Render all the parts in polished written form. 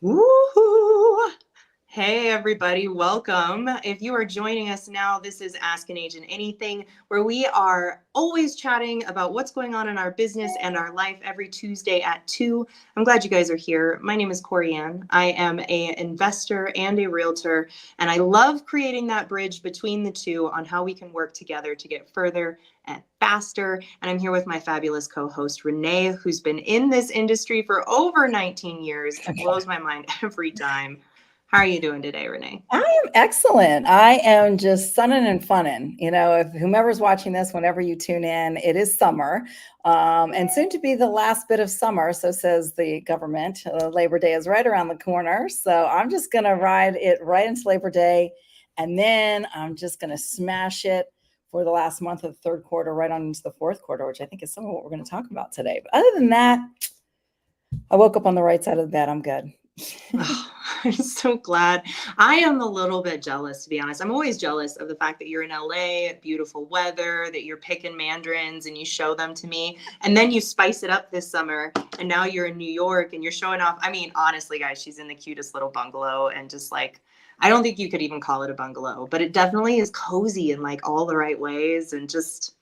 Woohoo! Hey, everybody, welcome. If you are joining us now, this is Ask an Agent Anything, where we are always chatting about what's going on in our business and our life every Tuesday at 2. I'm glad you guys are here. My name is Corianne. I am an investor and a realtor, and I love creating that bridge between the two on how we can work together to get further and faster. And I'm here with my fabulous co-host, Renee, who's been in this industry for over 19 years and blows my mind every time. How are you doing today, Renee? I am excellent. I am just sunning and funning. If whomever's watching this, whenever you tune in, it is summer and soon to be the last bit of summer. So says the government. Labor Day is right around the corner. So I'm just going to ride it right into Labor Day. And then I'm just going to smash it for the last month of the third quarter, right on into the fourth quarter, which I think is some of what we're going to talk about today. But other than that, I woke up on the right side of the bed. I'm good. Oh, I'm so glad. I am a little bit jealous, to be honest. I'm always jealous of the fact that you're in LA, beautiful weather, that you're picking mandarins and you show them to me. And then you spice it up this summer. And now you're in New York and you're showing off. I mean, honestly, guys, she's in the cutest little bungalow and just like, I don't think you could even call it a bungalow, but it definitely is cozy in like all the right ways. And just,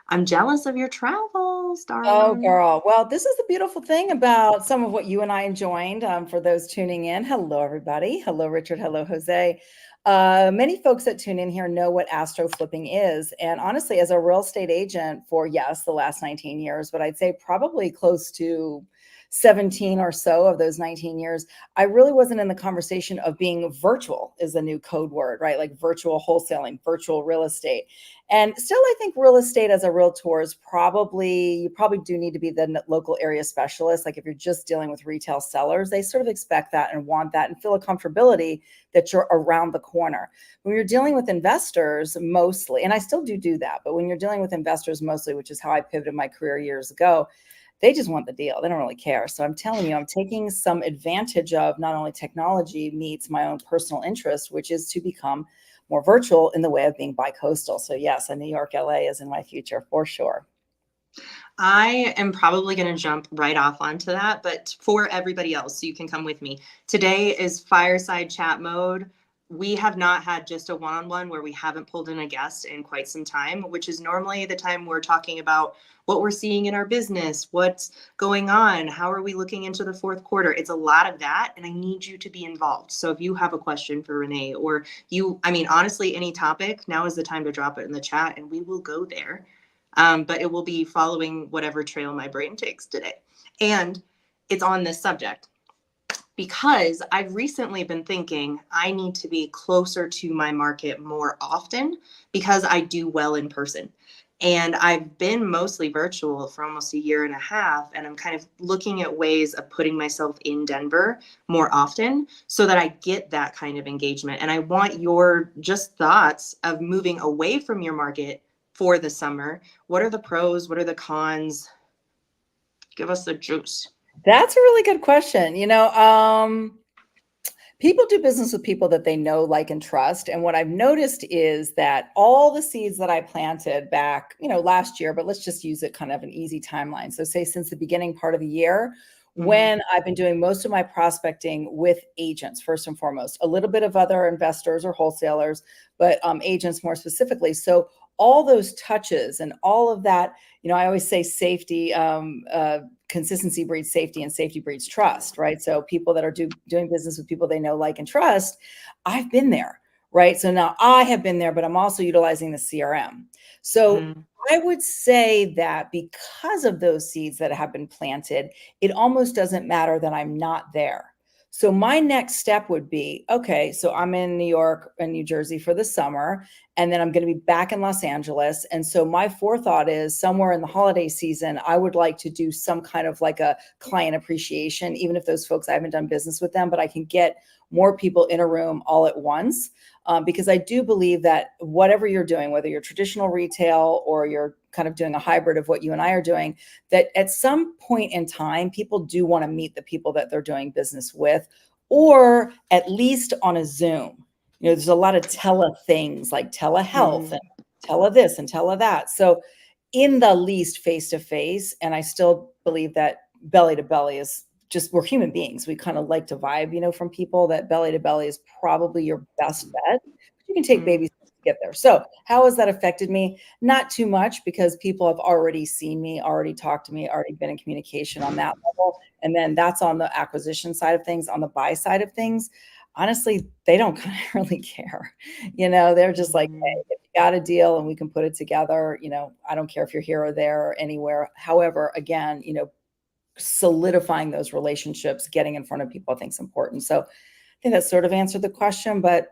I'm jealous of your travels, Oh, darling. girl. Well, this is the beautiful thing about some of what you and I enjoyed. For those tuning in, hello, everybody. Hello, Richard. Hello, Jose. Many folks that tune in here know what astro flipping is. And honestly, as a real estate agent for, yes, the last 19 years, but I'd say probably close to 17 or so of those 19 years, I really wasn't in the conversation of being virtual is a new code word, right? Like virtual wholesaling, virtual real estate. And still, I think real estate as a realtor is you probably do need to be the local area specialist. Like if you're just dealing with retail sellers, they sort of expect that and want that and feel a comfortability that you're around the corner. When you're dealing with investors mostly, and I still do that, but when you're dealing with investors mostly, which is how I pivoted my career years ago, they just want the deal. They don't really care. So I'm telling you, I'm taking some advantage of not only technology meets my own personal interest, which is to become more virtual in the way of being bi-coastal. So yes, a New York, LA is in my future for sure. I am probably going to jump right off onto that, but for everybody else, so you can come with me. Today is fireside chat mode. We have not had just a one-on-one where we haven't pulled in a guest in quite some time, which is normally the time we're talking about what we're seeing in our business, what's going on, how are we looking into the fourth quarter. It's a lot of that, and I need you to be involved. So if you have a question for Renee or honestly, any topic, now is the time to drop it in the chat and we will go there. But it will be following whatever trail my brain takes today. And it's on this subject because I've recently been thinking I need to be closer to my market more often because I do well in person. And I've been mostly virtual for almost a year and a half. And I'm kind of looking at ways of putting myself in Denver more often so that I get that kind of engagement. And I want your just thoughts of moving away from your market for the summer. What are the pros? What are the cons? Give us the juice. That's a really good question. People do business with people that they know, like, and trust. And what I've noticed is that all the seeds that I planted back, last year, but let's just use it kind of an easy timeline. So say since the beginning part of the year, when I've been doing most of my prospecting with agents, first and foremost, a little bit of other investors or wholesalers, but agents more specifically. So all those touches and all of that, I always say safety, consistency breeds safety and safety breeds trust, right? So people that are doing business with people they know, like, and trust, I've been there, right? So now I have been there, but I'm also utilizing the CRM. So I would say that because of those seeds that have been planted, it almost doesn't matter that I'm not there. So my next step would be, okay, so I'm in New York and New Jersey for the summer, and then I'm going to be back in Los Angeles. And so my forethought is somewhere in the holiday season, I would like to do some kind of like a client appreciation, even if those folks, I haven't done business with them, but I can get more people in a room all at once. Because I do believe that whatever you're doing, whether you're traditional retail or you're kind of doing a hybrid of what you and I are doing, that at some point in time, people do want to meet the people that they're doing business with, or at least on a Zoom. There's a lot of tele things like telehealth and tele this and tele that. So in the least face-to-face, and I still believe that belly to belly is just, we're human beings. We kind of like to vibe, from people, that belly to belly is probably your best bet. You can take baby steps to get there. So how has that affected me? Not too much, because people have already seen me, already talked to me, already been in communication on that level. And then that's on the acquisition side of things. On the buy side of things, honestly, they don't kind of really care. They're just like, hey, if you got a deal and we can put it together, I don't care if you're here or there or anywhere. However, again, solidifying those relationships, getting in front of people, I think is important. So I think that sort of answered the question, but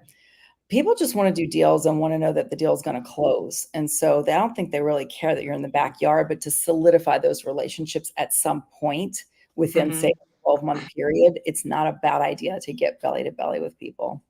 people just want to do deals and want to know that the deal is going to close. And so I don't think they really care that you're in the backyard, but to solidify those relationships at some point within, say, a 12-month period, it's not a bad idea to get belly to belly with people.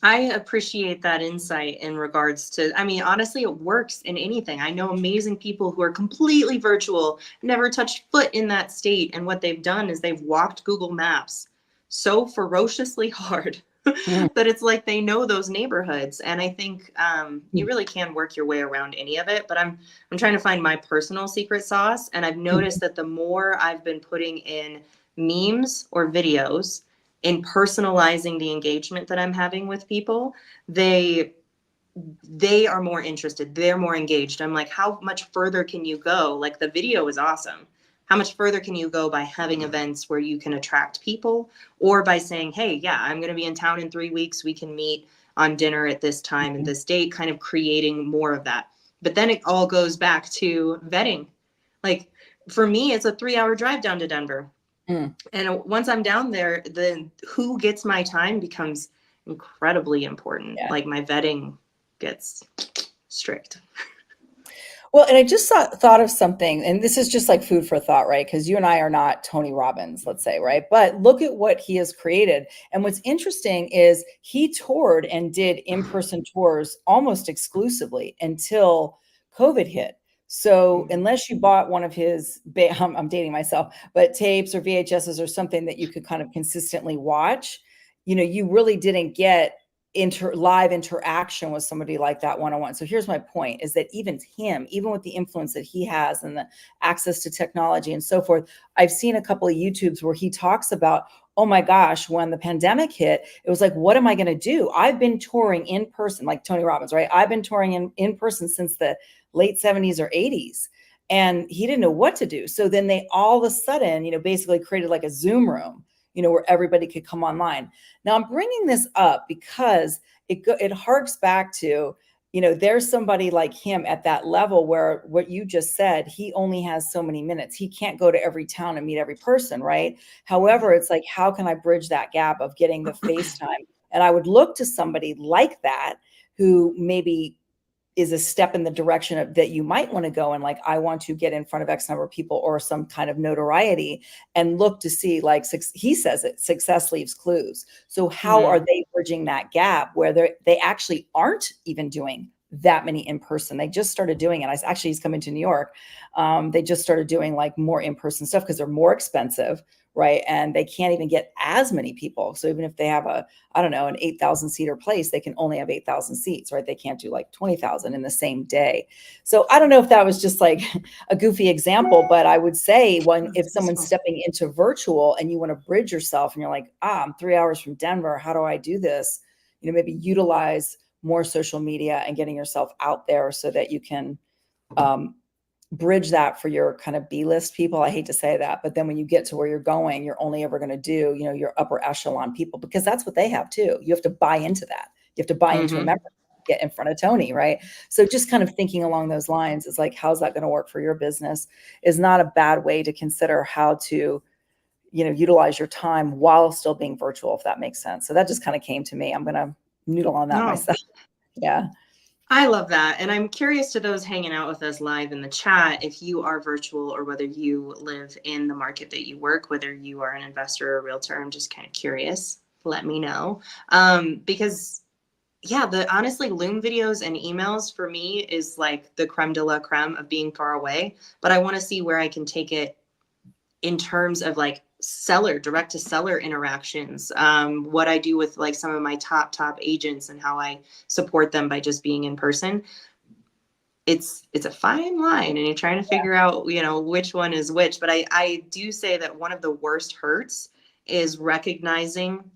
I appreciate that insight in regards to, I mean, honestly, it works in anything. I know amazing people who are completely virtual, never touched foot in that state. And what they've done is they've walked Google Maps so ferociously hard that it's like they know those neighborhoods. And I think you really can work your way around any of it. But I'm trying to find my personal secret sauce. And I've noticed that the more I've been putting in memes or videos, in personalizing the engagement that I'm having with people, they are more interested. They're more engaged. I'm like, how much further can you go? Like, the video is awesome. How much further can you go by having events where you can attract people, or by saying, hey, yeah, I'm going to be in town in 3 weeks. We can meet on dinner at this time and this date, kind of creating more of that. But then it all goes back to vetting. Like, for me, it's a 3-hour drive down to Denver. And once I'm down there, then who gets my time becomes incredibly important. Yeah. Like, my vetting gets strict. Well, and I just thought of something, and this is just like food for thought, right? Because you and I are not Tony Robbins, let's say, right? But look at what he has created. And what's interesting is he toured and did in-person tours almost exclusively until COVID hit. So unless you bought one of his, I'm dating myself, but tapes or VHSs or something that you could kind of consistently watch, you really didn't get live interaction with somebody like that one-on-one. So here's my point, is that even with the influence that he has and the access to technology and so forth, I've seen a couple of YouTubes where he talks about, oh my gosh, when the pandemic hit, it was like, what am I going to do? I've been touring in person, like Tony Robbins, right? I've been touring in person since the late 70s or 80s. And he didn't know what to do. So then they all of a sudden, basically created like a Zoom room, where everybody could come online. Now I'm bringing this up because it harks back to, there's somebody like him at that level where what you just said, he only has so many minutes. He can't go to every town and meet every person, right? However, it's like, how can I bridge that gap of getting the FaceTime? And I would look to somebody like that who maybe is a step in the direction of that you might want to go, and like, I want to get in front of X number of people or some kind of notoriety, and look to see, like, he says it, success leaves clues. So how are they bridging that gap where they actually aren't even doing that many in person? They just started doing it. Actually, he's coming to New York. They just started doing like more in-person stuff because they're more expensive, right? And they can't even get as many people. So even if they have an 8,000 seater place, they can only have 8,000 seats, right? They can't do like 20,000 in the same day. So I don't know if that was just like a goofy example, but I would say if someone's stepping into virtual and you want to bridge yourself and you're like, I'm 3 hours from Denver, how do I do this? Maybe utilize more social media and getting yourself out there so that you can bridge that for your kind of B-list people. I hate to say that, but then when you get to where you're going, you're only ever going to do, your upper echelon people, because that's what they have too. You have to buy into that. You have to buy into a member, get in front of Tony, right? So just kind of thinking along those lines is like, how's that going to work for your business is not a bad way to consider how to, utilize your time while still being virtual, if that makes sense. So that just kind of came to me. I'm going to noodle on that myself. Yeah. I love that. And I'm curious to those hanging out with us live in the chat, if you are virtual or whether you live in the market that you work, whether you are an investor or a realtor. I'm just kind of curious. Let me know. Because honestly, Loom videos and emails for me is like the creme de la creme of being far away. But I want to see where I can take it in terms of like direct to seller interactions, what I do with like some of my top agents and how I support them by just being in person. it's a fine line, and you're trying to figure out, which one is which. But I do say that one of the worst hurts is recognizing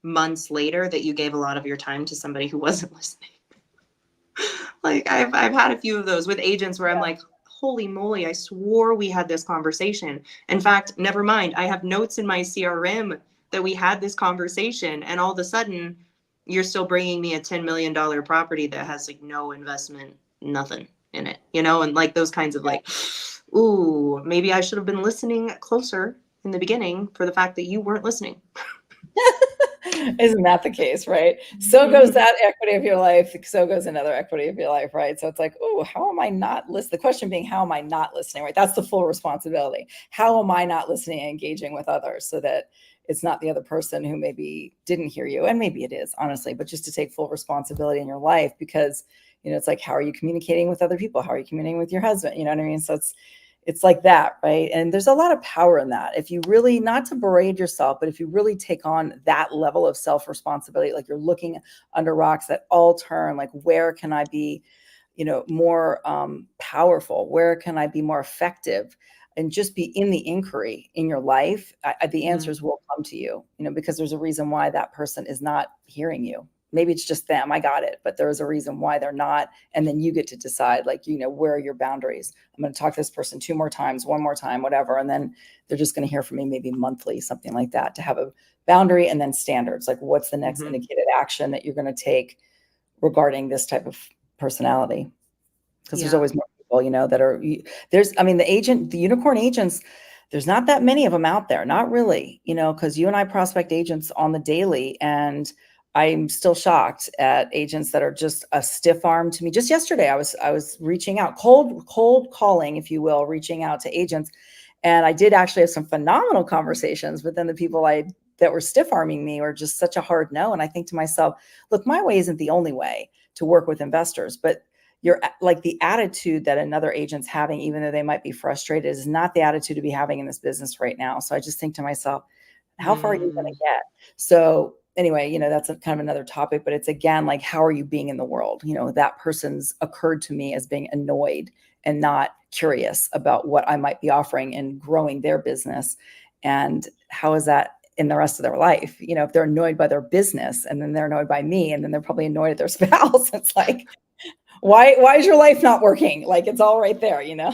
months later that you gave a lot of your time to somebody who wasn't listening. Like I've had a few of those with agents where I'm like, holy moly, I swore we had this conversation. In fact, never mind. I have notes in my CRM that we had this conversation, and all of a sudden you're still bringing me a $10 million property that has like no investment, nothing in it, and like those kinds of like, ooh, maybe I should have been listening closer in the beginning for the fact that you weren't listening. Isn't that the case, right? So goes that equity of your life, so goes another equity of your life, right? So it's like, oh, how am I not listening? The question being, how am I not listening, right? That's the full responsibility. How am I not listening and engaging with others so that it's not the other person who maybe didn't hear you, and maybe it is, honestly, but just to take full responsibility in your life, because, it's like, how are you communicating with other people? How are you communicating with your husband? You know what I mean? So it's like that, right? And there's a lot of power in that. If you really, not to berate yourself, but if you really take on that level of self-responsibility, like you're looking under rocks that all turn, like, where can I be, more powerful? Where can I be more effective? And just be in the inquiry in your life, the answers will come to you, because there's a reason why that person is not hearing you. Maybe it's just them. I got it. But there is a reason why they're not. And then you get to decide, like, where are your boundaries? I'm going to talk to this person 2 more times, 1 more time, whatever. And then they're just going to hear from me maybe monthly, something like that, to have a boundary, and then standards. Like, what's the next indicated action that you're going to take regarding this type of personality? Because there's always more people, that are, the unicorn agents, there's not that many of them out there. Not really, because you and I prospect agents on the daily, and I'm still shocked at agents that are just a stiff arm to me. Just yesterday, I was reaching out, cold calling, if you will, reaching out to agents. And I did actually have some phenomenal conversations, but then the people that were stiff arming me were just such a hard no. And I think to myself, look, my way isn't the only way to work with investors, but you're like, the attitude that another agent's having, even though they might be frustrated, is not the attitude to be having in this business right now. So I just think to myself, how far are you going to get? So anyway, that's kind of another topic, but it's, again, like, how are you being in the world? That person's occurred to me as being annoyed and not curious about what I might be offering and growing their business. And how is that in the rest of their life? If they're annoyed by their business, and then they're annoyed by me, and then they're probably annoyed at their spouse, it's like, why is your life not working? Like, it's all right there, Anyway.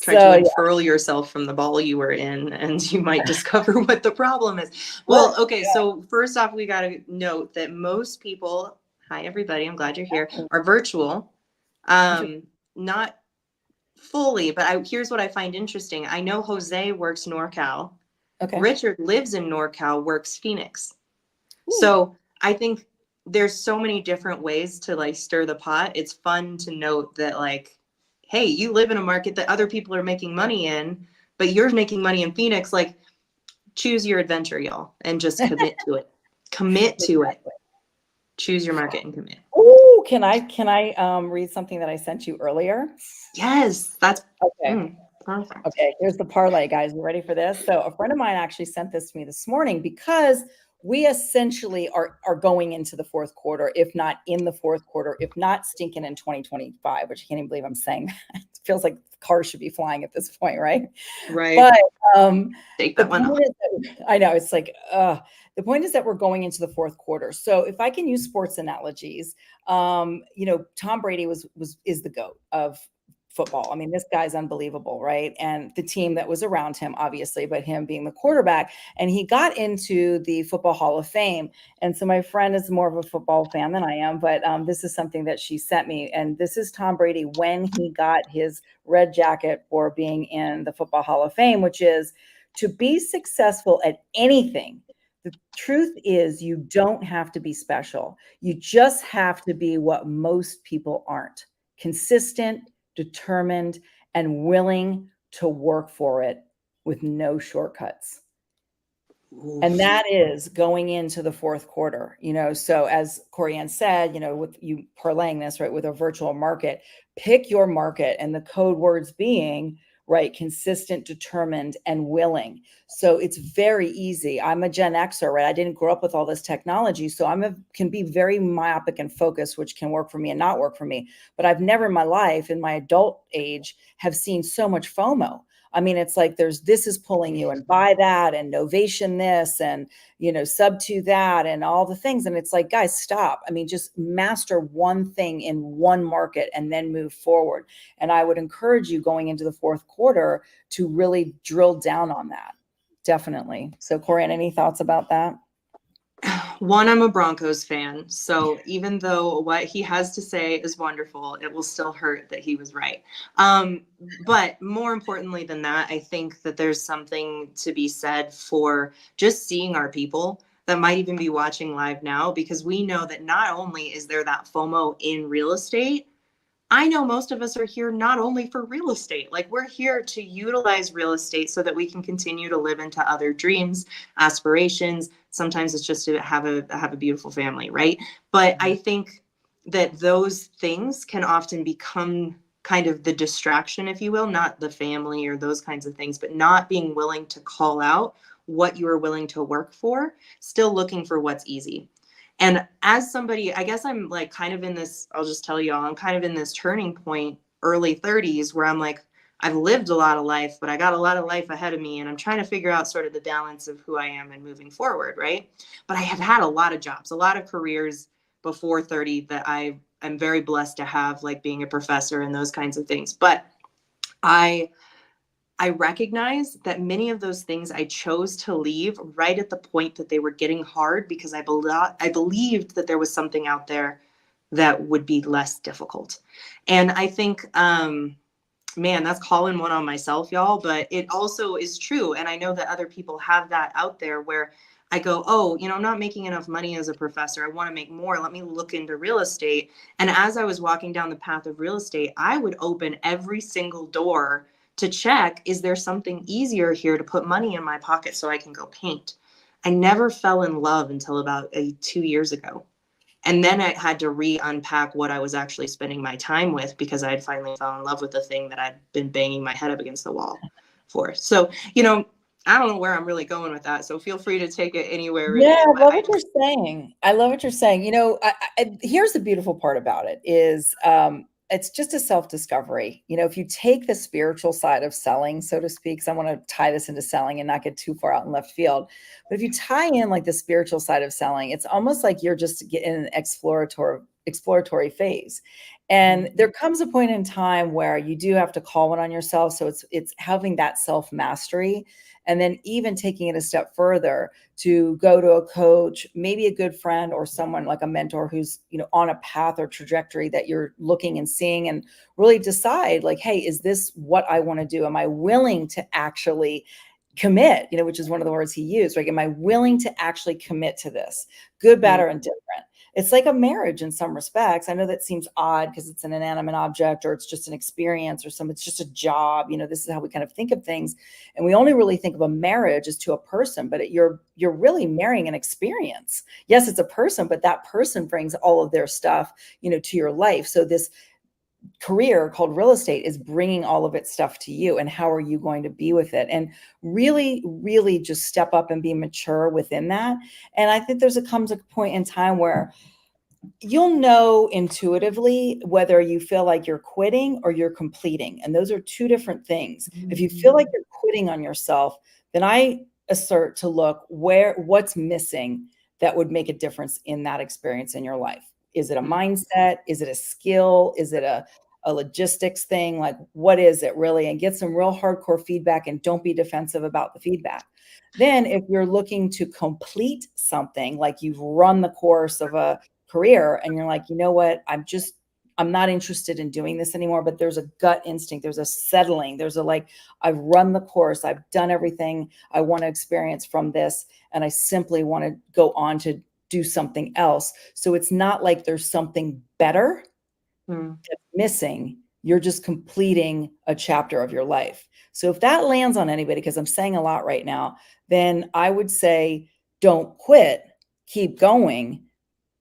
Try to unfurl yourself from the ball you were in, and you might discover what the problem is. Well, okay. So first off, we got to note that most people, hi everybody, I'm glad you're here, are virtual. Not fully, but here's what I find interesting. I know Jose works NorCal. Okay. Richard lives in NorCal, works Phoenix. Ooh. So I think there's so many different ways to like stir the pot. It's fun to note that, like, hey, you live in a market that other people are making money in, but you're making money in Phoenix. Like, choose your adventure, y'all, and just commit to it. Commit to it. Choose your market and commit. Oh, can I read something that I sent you earlier? Yes, that's okay. Perfect. Okay, here's the parlay, guys. You ready for this? So a friend of mine actually sent this to me this morning, because we essentially are going into the fourth quarter, if not in the fourth quarter, if not stinking in 2025, which I can't even believe I'm saying that. It feels like cars should be flying at this point, right? Right. But take that one off. I know, it's like, the point is that we're going into the fourth quarter. So if I can use sports analogies, Tom Brady is the GOAT of football. I mean, this guy's unbelievable, right? And the team that was around him, obviously, but him being the quarterback. And he got into the Football Hall of Fame. And so my friend is more of a football fan than I am, but this is something that she sent me. And this is Tom Brady when he got his red jacket for being in the Football Hall of Fame, which is, to be successful at anything, the truth is, you don't have to be special. You just have to be what most people aren't: consistent, determined, and willing to work for it with no shortcuts. Oof. And that is going into the fourth quarter, so as Corianne said, with you parlaying this, right, with a virtual market, pick your market, and the code words being, right? Consistent, determined, and willing. So it's very easy. I'm a Gen Xer, right? I didn't grow up with all this technology. So can be very myopic and focused, which can work for me and not work for me. But I've never in my life, in my adult age, have seen so much FOMO. I mean, it's like this is pulling you and buy that and novation this and, sub to that and all the things. And it's like, guys, stop. I mean, just master one thing in one market and then move forward. And I would encourage you going into the fourth quarter to really drill down on that. Definitely. So Corianne, any thoughts about that? One, I'm a Broncos fan. So even though what he has to say is wonderful, it will still hurt that he was right. But more importantly than that, I think that there's something to be said for just seeing our people that might even be watching live now, because we know that not only is there that FOMO in real estate, I know most of us are here not only for real estate, like we're here to utilize real estate so that we can continue to live into other dreams, aspirations. Sometimes it's just to have a beautiful family, right? But I think that those things can often become kind of the distraction, if you will, not the family or those kinds of things, but not being willing to call out what you are willing to work for, still looking for what's easy. And as somebody, I guess I'm like kind of in this, I'll just tell y'all, I'm kind of in this turning point, early 30s, where I'm like, I've lived a lot of life, but I got a lot of life ahead of me. And I'm trying to figure out sort of the balance of who I am and moving forward, right? But I have had a lot of jobs, a lot of careers before 30 that I am very blessed to have, like being a professor and those kinds of things. But I recognize that many of those things I chose to leave right at the point that they were getting hard, because I believed that there was something out there that would be less difficult. And I think, man, that's calling one on myself, y'all, but it also is true. And I know that other people have that out there where I go, oh, I'm not making enough money as a professor. I want to make more. Let me look into real estate. And as I was walking down the path of real estate, I would open every single door to check, is there something easier here to put money in my pocket so I can go paint? I never fell in love until about 2 years ago. And then I had to unpack what I was actually spending my time with, because I had finally fallen in love with the thing that I'd been banging my head up against the wall for. So, I don't know where I'm really going with that. So feel free to take it anywhere, Renee. Yeah, I love what you're saying. I love what you're saying. Here's the beautiful part about it is it's just a self-discovery. If you take the spiritual side of selling, so to speak, because I want to tie this into selling and not get too far out in left field. But if you tie in like the spiritual side of selling, it's almost like you're just in an exploratory phase. And there comes a point in time where you do have to call one on yourself. So it's having that self-mastery, and then even taking it a step further to go to a coach, maybe a good friend or someone like a mentor who's, on a path or trajectory that you're looking and seeing, and really decide like, hey, is this what I want to do? Am I willing to actually commit, which is one of the words he used, right? Am I willing to actually commit to this? Good, bad, or indifferent? It's like a marriage in some respects. I know that seems odd because it's an inanimate object, or it's just an experience, or it's just a job. This is how we kind of think of things. And we only really think of a marriage as to a person, but you're really marrying an experience. Yes, it's a person, but that person brings all of their stuff, to your life. So this career called real estate is bringing all of its stuff to you, and how are you going to be with it? And really, really just step up and be mature within that. And I think comes a point in time where you'll know intuitively whether you feel like you're quitting or you're completing. And those are two different things. If you feel like you're quitting on yourself, then I assert to look what's missing that would make a difference in that experience in your life. Is it a mindset? Is it a skill? Is it a logistics thing? Like, what is it really? And get some real hardcore feedback, and don't be defensive about the feedback. Then if you're looking to complete something, like you've run the course of a career and you're like, you know what, I'm not interested in doing this anymore, but there's a gut instinct, there's a settling, there's a like, I've run the course, I've done everything I want to experience from this, and I simply want to go on to do something else. So it's not like there's something better that's missing. You're just completing a chapter of your life. So if that lands on anybody, because I'm saying a lot right now, then I would say, don't quit, keep going,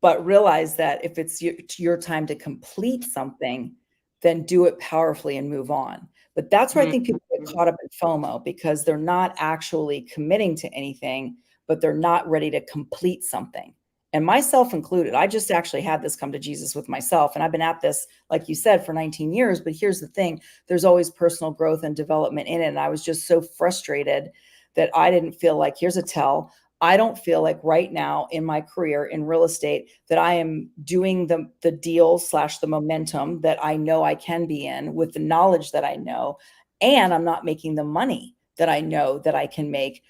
but realize that if it's your time to complete something, then do it powerfully and move on. But that's where I think people get caught up in FOMO because they're not actually committing to anything, but they're not ready to complete something. And myself included. I just actually had this come to Jesus with myself. And I've been at this, like you said, for 19 years. But here's the thing, there's always personal growth and development in it. And I was just so frustrated that I didn't feel like, here's a tell, I don't feel like right now in my career in real estate that I am doing the deal / the momentum that I know I can be in with the knowledge that I know. And I'm not making the money that I know that I can make.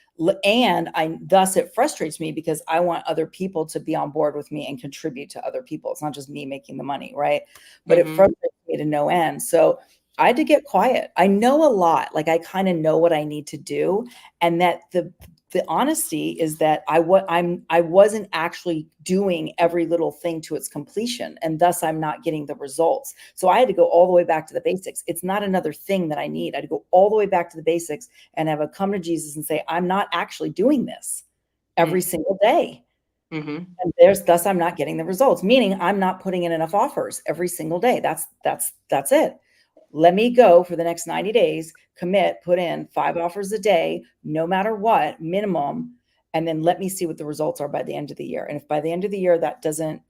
And thus it frustrates me because I want other people to be on board with me and contribute to other people. It's not just me making the money, right? But it frustrates me to no end. So I had to get quiet. I know a lot. Like I kind of know what I need to do. And that the honesty is that I wasn't actually doing every little thing to its completion, and thus I'm not getting the results. So I had to go all the way back to the basics. It's not another thing that I need. I had to go all the way back to the basics and have a come to Jesus and say, I'm not actually doing this every single day. And thus I'm not getting the results, meaning I'm not putting in enough offers every single day. That's it. Let me go for the next 90 days, commit, put in 5 offers a day, no matter what, minimum. And then let me see what the results are by the end of the year. And if by the end of the year, that doesn't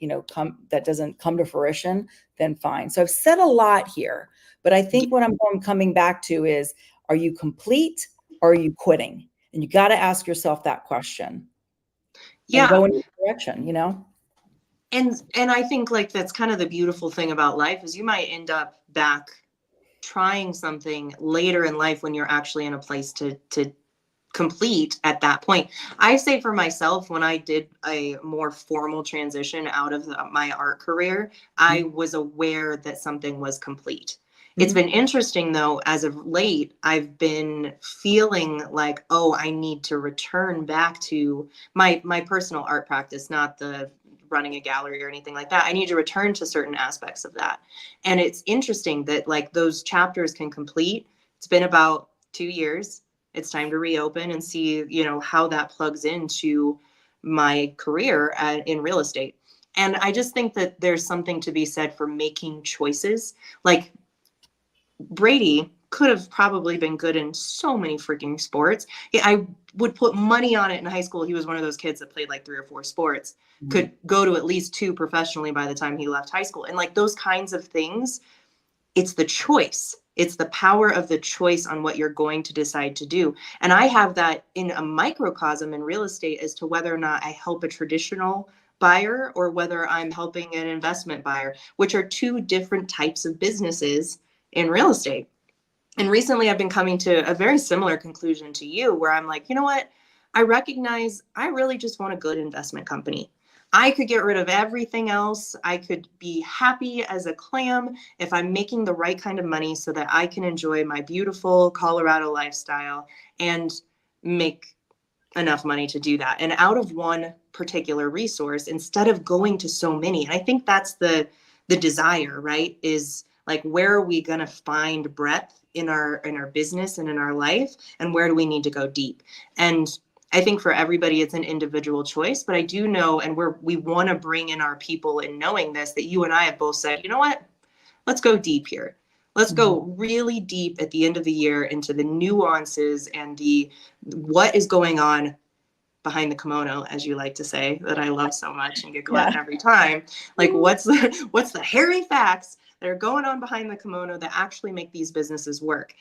come to fruition, then fine. So I've said a lot here, but I think what I'm coming back to is, are you complete or are you quitting? And you got to ask yourself that question. Yeah. And go in a direction, And I think like that's kind of the beautiful thing about life is you might end up back trying something later in life when you're actually in a place to complete at that point. I say for myself, when I did a more formal transition out of my art career, I was aware that something was complete. It's been interesting though, as of late, I've been feeling like, oh, I need to return back to my personal art practice, not the running a gallery or anything like that. I need to return to certain aspects of that. And it's interesting that like those chapters can complete. It's been about 2 years. It's time to reopen and see, how that plugs into my career in real estate. And I just think that there's something to be said for making choices. Like Brady could have probably been good in so many freaking sports. I would put money on it in high school. He was one of those kids that played like 3 or 4 sports, could go to at least 2 professionally by the time he left high school. And like those kinds of things, it's the choice. It's the power of the choice on what you're going to decide to do. And I have that in a microcosm in real estate as to whether or not I help a traditional buyer or whether I'm helping an investment buyer, which are 2 different types of businesses in real estate. And recently I've been coming to a very similar conclusion to you, where I'm like, you know what? I recognize I really just want a good investment company. I could get rid of everything else. I could be happy as a clam if I'm making the right kind of money so that I can enjoy my beautiful Colorado lifestyle and make enough money to do that. And out of one particular resource, instead of going to so many, and I think that's the desire, right? Is like, where are we going to find breadth in our business and in our life? And where do we need to go deep? And I think for everybody, it's an individual choice, but I do know, and we want to bring in our people in knowing this, that you and I have both said, you know what, let's go deep here. Let's go really deep at the end of the year into the nuances and what is going on behind the kimono, as you like to say, that I love so much and giggle at every time. Like what's the hairy facts that are going on behind the kimono that actually make these businesses work?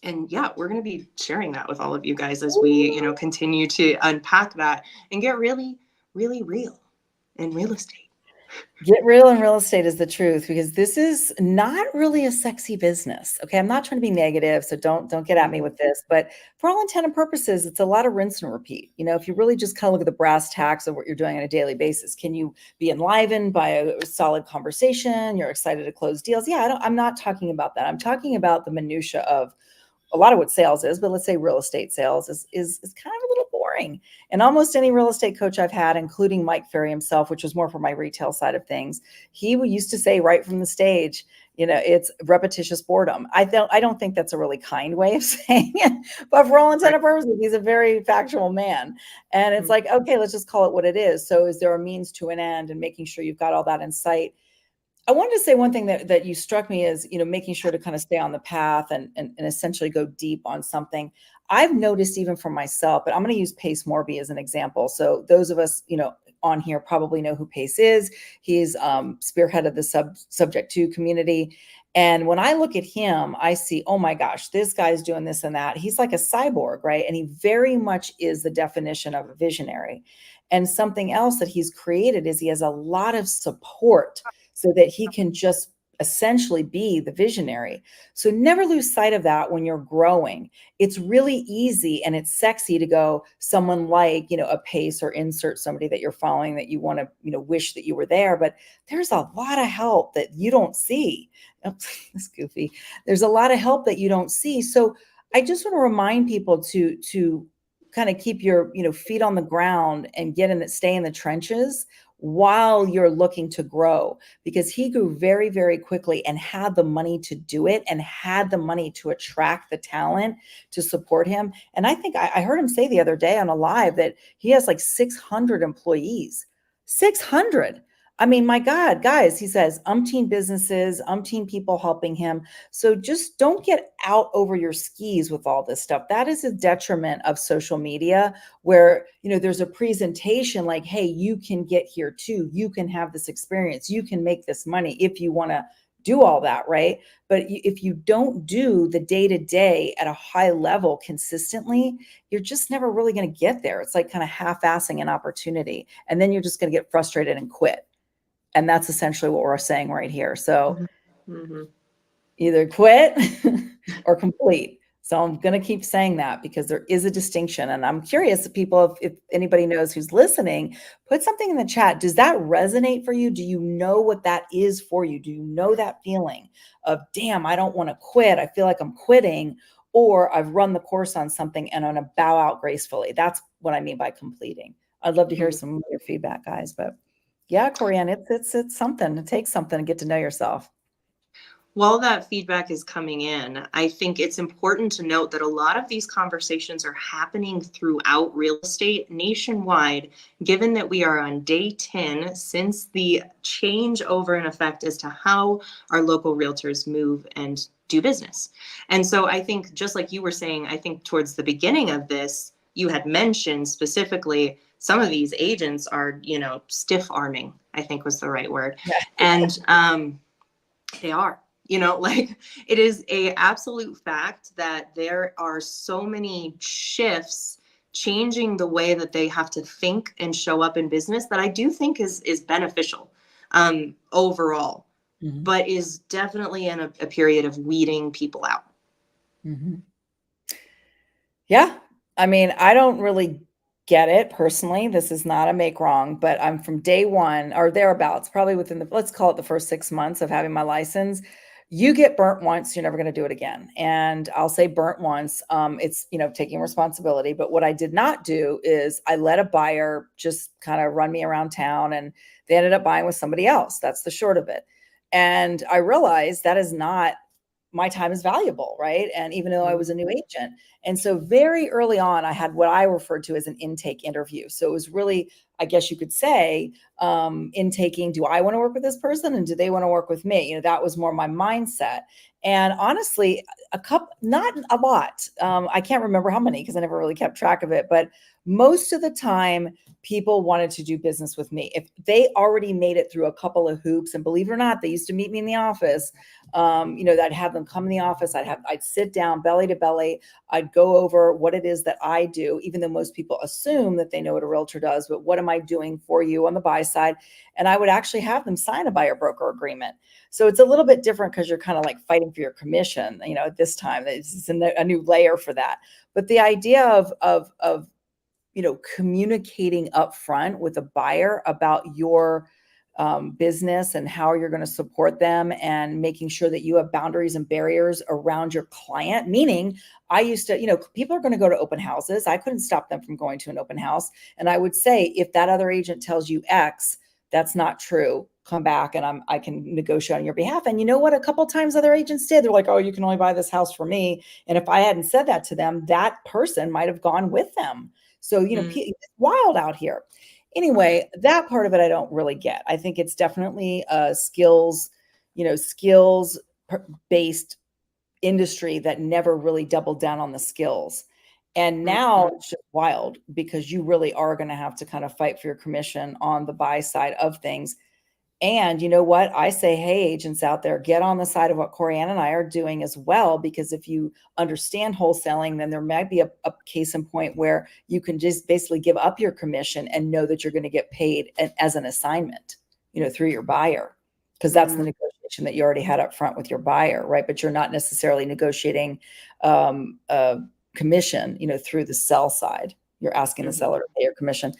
And yeah, we're going to be sharing that with all of you guys as we, continue to unpack that and get really, really real in real estate. Get real in real estate is the truth, because this is not really a sexy business. Okay. I'm not trying to be negative, so don't get at me with this, but for all intent and purposes, it's a lot of rinse and repeat. If you really just kind of look at the brass tacks of what you're doing on a daily basis, can you be enlivened by a solid conversation? You're excited to close deals. Yeah. I'm not talking about that. I'm talking about the minutia of a lot of what sales is, but let's say real estate sales is kind of a little boring. And almost any real estate coach I've had, including Mike Ferry himself, which was more for my retail side of things, he used to say right from the stage, it's repetitious boredom. I don't think that's a really kind way of saying it, but for all intents and purposes, he's a very factual man. And it's like, okay, let's just call it what it is. So is there a means to an end, and making sure you've got all that in sight? I wanted to say one thing that you struck me as, making sure to kind of stay on the path and essentially go deep on something. I've noticed even for myself, but I'm going to use Pace Morby as an example. So those of us, on here probably know who Pace is. He's spearheaded the subject to community. And when I look at him, I see, oh my gosh, this guy's doing this and that. He's like a cyborg, right? And he very much is the definition of a visionary. And something else that he's created is he has a lot of support so that he can just essentially be the visionary. So never lose sight of that when you're growing. It's really easy and it's sexy to go someone like, a Pace, or insert somebody that you're following that you want to, wish that you were there. But there's a lot of help that you don't see. That's goofy. There's a lot of help that you don't see. So I just want to remind people to kind of keep your, feet on the ground and stay in the trenches while you're looking to grow, because he grew very, very quickly and had the money to do it and had the money to attract the talent to support him. And I think I heard him say the other day on a live that he has like 600 employees. 600. I mean, my God, guys, he says umpteen businesses, umpteen people helping him. So just don't get out over your skis with all this stuff. That is a detriment of social media, where, there's a presentation like, hey, you can get here too. You can have this experience. You can make this money if you want to do all that, right? But if you don't do the day-to-day at a high level consistently, you're just never really going to get there. It's like kind of half-assing an opportunity. And then you're just going to get frustrated and quit. And that's essentially what we're saying right here. So either quit or complete. So I'm going to keep saying that because there is a distinction. And I'm curious if people, if anybody knows who's listening, put something in the chat. Does that resonate for you? Do you know what that is for you? Do you know that feeling of, damn, I don't want to quit. I feel like I'm quitting, or I've run the course on something and I'm going to bow out gracefully. That's what I mean by completing. I'd love to hear some of your feedback, guys. But yeah, Corianne, it's something. It takes something to get to know yourself. While that feedback is coming in, I think it's important to note that a lot of these conversations are happening throughout real estate nationwide, given that we are on day 10 since the changeover in effect as to how our local realtors move and do business. And so I think, just like you were saying, I think towards the beginning of this, you had mentioned specifically some of these agents are, stiff arming, I think was the right word. Yeah. And they are. Like, it is a absolute fact that there are so many shifts changing the way that they have to think and show up in business that I do think is beneficial overall, but is definitely in a period of weeding people out. Yeah. I mean, I don't really get it personally. This is not a make wrong, but I'm from day one or thereabouts, probably within let's call it the first 6 months of having my license. You get burnt once, you're never going to do it again. And I'll say burnt once. It's, taking responsibility. But what I did not do is I let a buyer just kind of run me around town, and they ended up buying with somebody else. That's the short of it. And I realized that is not, my time is valuable, right? And even though I was a new agent. And so very early on, I had what I referred to as an intake interview. So it was really, I guess you could say, intaking, do I want to work with this person and do they want to work with me? That was more my mindset. And honestly, not a lot. I can't remember how many because I never really kept track of it, but most of the time people wanted to do business with me. If they already made it through a couple of hoops, and believe it or not, they used to meet me in the office. I'd have them come in the office. I'd sit down belly to belly. I'd go over what it is that I do, even though most people assume that they know what a realtor does, but what am I doing for you on the buy side? And I would actually have them sign a buyer broker agreement. So it's a little bit different because you're kind of like fighting for your commission, at this time. It's a new layer for that. But the idea of communicating upfront with a buyer about your business and how you're going to support them, and making sure that you have boundaries and barriers around your client. Meaning, I used to, people are going to go to open houses. I couldn't stop them from going to an open house. And I would say, if that other agent tells you X, that's not true. Come back and I can negotiate on your behalf. And you know what? A couple of times other agents did. They're like, oh, you can only buy this house for me. And if I hadn't said that to them, that person might have gone with them. So, it's wild out here. Anyway, that part of it I don't really get. I think it's definitely a skills, skills based industry that never really doubled down on the skills. And now Mhm. it's just wild because you really are going to have to kind of fight for your commission on the buy side of things. And you know what? I say, hey, agents out there, get on the side of what Corianne and I are doing as well, because if you understand wholesaling, then there might be a case in point where you can just basically give up your commission and know that you're going to get paid as an assignment, through your buyer, because that's the Mhm. negotiation that you already had up front with your buyer, right? But you're not necessarily negotiating a commission, through the sell side. You're asking the Mhm. seller to pay your commission.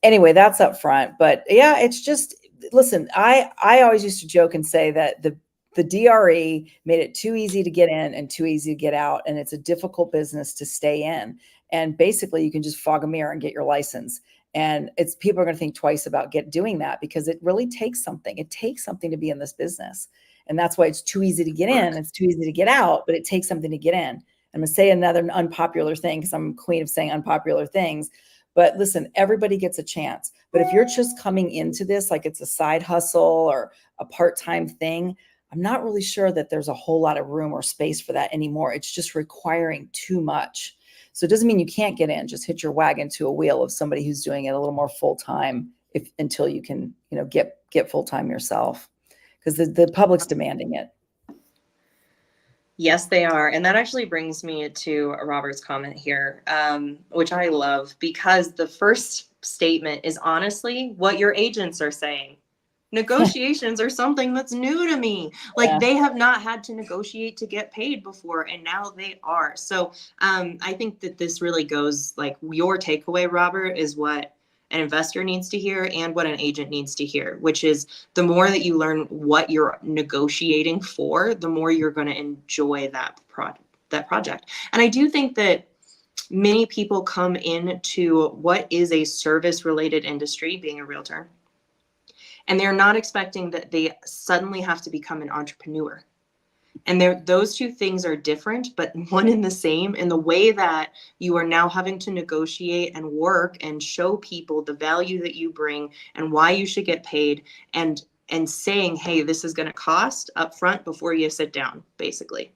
Anyway, that's up front. But yeah, it's just, listen, I always used to joke and say that the DRE made it too easy to get in and too easy to get out, and it's a difficult business to stay in. And basically, you can just fog a mirror and get your license. And it's people are going to think twice about doing that, because it really takes something. It takes something to be in this business, and that's why it's too easy to get in. Work. It's too easy to get out, but it takes something to get in. I'm going to say another unpopular thing, because I'm queen of saying unpopular things. But listen, everybody gets a chance. But if you're just coming into this like it's a side hustle or a part-time thing, I'm not really sure that there's a whole lot of room or space for that anymore. It's just requiring too much. So it doesn't mean you can't get in. Just hitch your wagon to a wheel of somebody who's doing it a little more full-time until you can, get full-time yourself, because the public's demanding it. Yes, they are. And that actually brings me to Robert's comment here, which I love, because the first statement is honestly what your agents are saying. Negotiations are something that's new to me. Like, Yeah. they have not had to negotiate to get paid before, and now they are. So I think that this really goes, like, your takeaway, Robert, is what an investor needs to hear and what an agent needs to hear, which is the more that you learn what you're negotiating for, the more you're going to enjoy that project. And I do think that many people come into what is a service related industry, being a realtor, and they're not expecting that they suddenly have to become an entrepreneur. And those two things are different, but one and the same, in the way that you are now having to negotiate and work and show people the value that you bring and why you should get paid, and saying, hey, this is going to cost up front before you sit down, basically.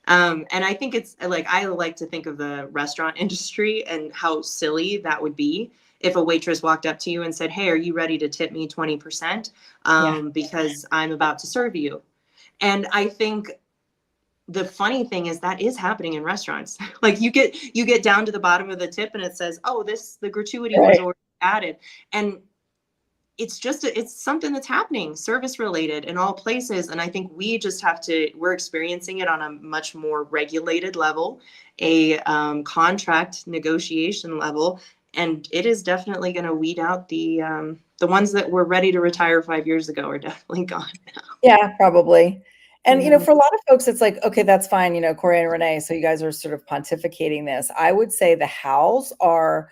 And I think it's like, I like to think of the restaurant industry and how silly that would be if a waitress walked up to you and said, hey, are you ready to tip me 20%? Yeah. Because I'm about to serve you. And I think the funny thing is that is happening in restaurants. Like, you get down to the bottom of the tip and it says, oh, the gratuity was Right. already added. And it's something that's happening, service related, in all places. And I think we're experiencing it on a much more regulated level, a contract negotiation level. And it is definitely going to weed out the ones that were ready to retire 5 years ago are definitely gone now. Yeah, probably. And, Yeah. for a lot of folks, it's like, okay, that's fine. Corey and Renee, so you guys are sort of pontificating this. I would say the hows are,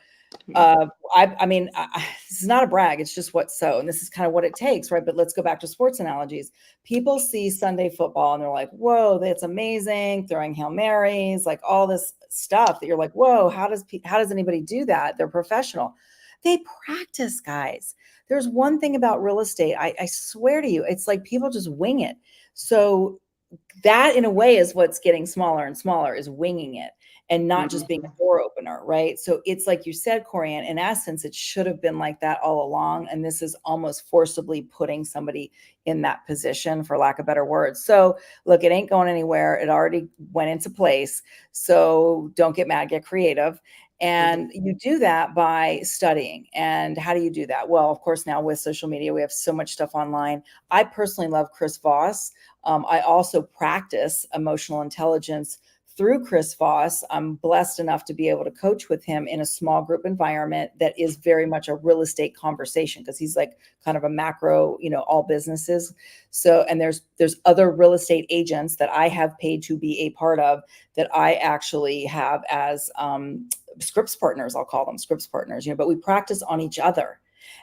I mean, this is not a brag. It's just what's so, and this is kind of what it takes, right? But let's go back to sports analogies. People see Sunday football and they're like, whoa, that's amazing. Throwing Hail Marys, like all this stuff that you're like, whoa, how does anybody do that? They're professional. They practice, guys. There's one thing about real estate. I swear to you, it's like people just wing it. So that in a way is what's getting smaller and smaller, is winging it and not just being Mhm. a door opener, right? So it's like you said, Corianne, in essence, it should have been like that all along. And this is almost forcibly putting somebody in that position, for lack of better words. So look, it ain't going anywhere. It already went into place. So don't get mad, get creative. And you do that by studying. And how do you do that? Well, of course, now with social media, we have so much stuff online. I personally love Chris Voss. I also practice emotional intelligence through Chris Voss. I'm blessed enough to be able to coach with him in a small group environment that is very much a real estate conversation, because he's like kind of a macro, all businesses. So, and there's other real estate agents that I have paid to be a part of, that I actually have as scripts partners. I'll call them scripts partners, but we practice on each other.